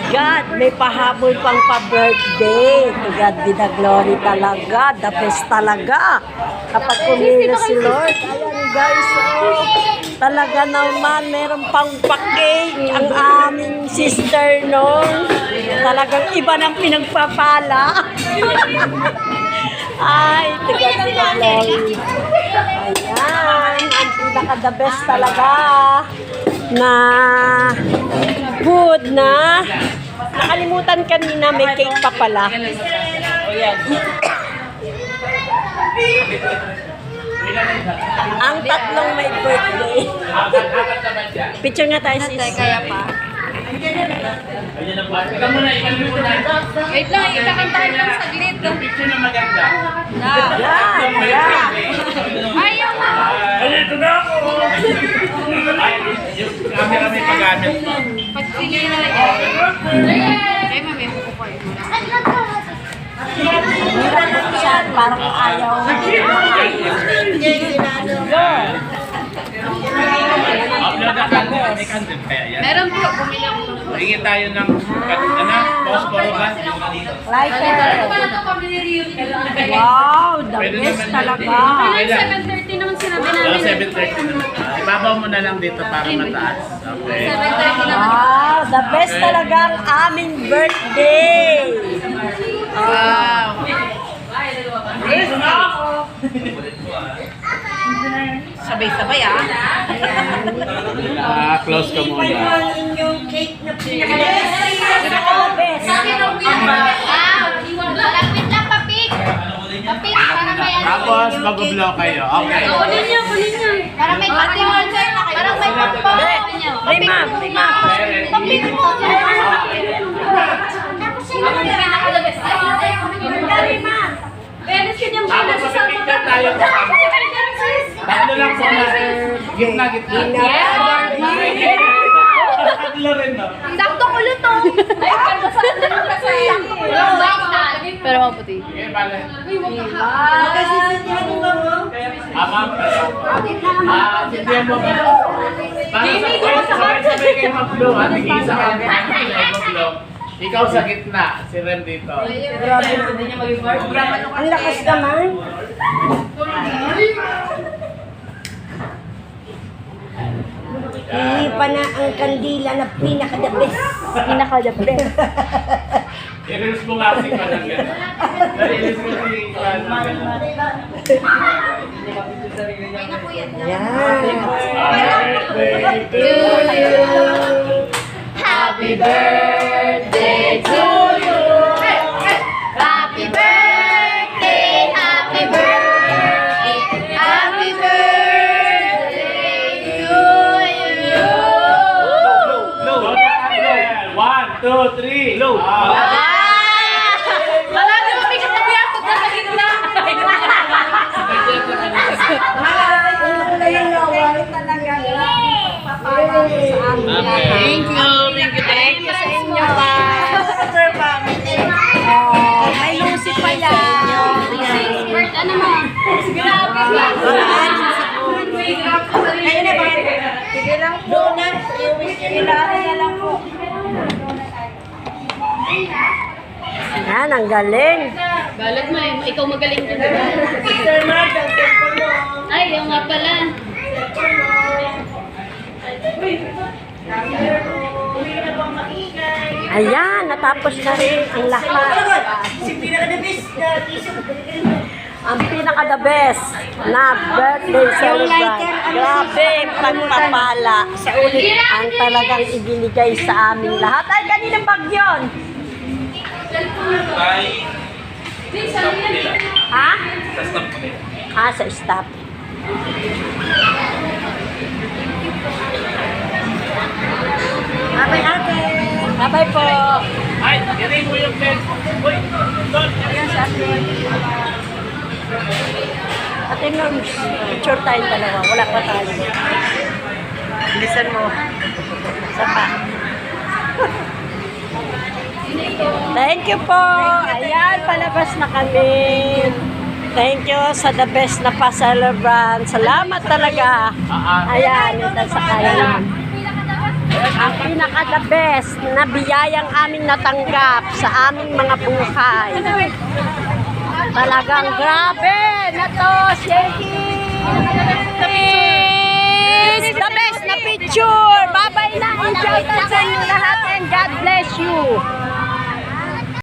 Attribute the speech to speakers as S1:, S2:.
S1: God, may pahabol pang pa-birthday. To God be the glory talaga. The best talaga. Kapag kumilos si Lord. Ayan guys, oh. Talaga naman, meron pang pa-cake ang aming sister noon. Talagang iba ng pinagpapala. Ay, to God be the glory. Ayan, ang pinaka-the best talaga na food na nakalimutan kanina, may cake pa pala. Ang tatlong may birthday. Picture nga tayo sis.
S2: Kaya pa. Wait lang, ikakantahan lang saglit.
S3: Picture na maganda.
S1: Yan, ayan.
S2: Ayaw na.
S3: Ito na ako! Ay, yung camera may paggamit.
S2: Pag sige na lang. Kaya mami, ako ko eh.
S1: Hirap na siya, parang ayaw.
S3: Upload na candle. May candle kaya yan.
S2: Meron po, bumili ako.
S3: Tingin tayo ng posporo ba?
S1: Lighter. Wow, the best talaga.
S2: Kailan 7:30 naman sinabi namin.
S3: 7:30. Ibabaw mo na lang dito para mataas. Okay.
S2: 7:30 naman.
S1: Wow, the best talaga ang aming birthday.
S2: Wow. Sabay-sabay ah.
S3: Close ka muna.
S1: Yung cake na pinaka-best.
S2: Lapit lang, papik. Papik, para may ano.
S3: Tapos mag-blow kayo. Okay.
S2: Kunin niyo. Para may patiwan kayo na kayo. Para may pagpo.
S1: Hey, ma'am.
S2: Papik mo. Tapos sino yung pinaka-labas?
S1: Hey, ma'am.
S2: Pwede kanyang
S3: Tapos sa picture tayo. Tatlo lang po na. Gitna. Tatlo rin no?
S2: Sakto ko luto. Ay, kanta sa atin kasi. Pero maputi.
S3: Okay, bale.
S1: Magkasisihan mo mo?
S3: Ma'am. Sindihan mo ba? Para sabay-sabay kayo mag-blow. Tig-isa ka mag-blow. Ikaw sa gitna, si Rem dito.
S1: Grabe. Ang lakas naman. Hindi pa na ang kandila na pinaka-the best. Pinaka-the best.
S3: I-release mo nga si Palang gano'n. I-release mo si Palang gano'n.
S2: Happy birthday to you. Happy birthday, happy birthday, happy birthday to you.
S3: Low. 1, 2, 3. Low.
S2: Wala naman may kasabiyasok na sa gitna.
S1: Thank you sa inyo. May lucy pa yan.
S2: Bird, ano mo? Grabe.
S1: Kayo na ba? Sige lang po. Kailangan na lang po. Yan, ang galing.
S2: Balot mo eh. Ikaw magaling din. Ay, yung nga pala.
S1: Ayan, natapos na rin ang lahat. Ang pinaka-the best na birthday celebrant. Grabe, pagpapala sa ulit ang talagang ibinigay sa aming lahat. Ay, kaninang bag yun? Ha? Ah, sa staff. Bye-bye, ate. Bye-bye po.
S3: Ay, irin mo yung pen. Uy, doon.
S1: Ayan sa atin. Ate Norms, picture tayo dalawa. Wala pa tayo. Bilisan mo. Sapa. Thank you po. Ayan, palabas na kami. Thank you sa the best na pa-celebrant. Salamat talaga. Ayan, ito sa kanan. ang pinaka-the best na biyayang aming natanggap sa aming mga buhay. Talagang grabe na to, is the best na picture. Bye-bye na. Enjoy ka sa inyo lahat and God bless you.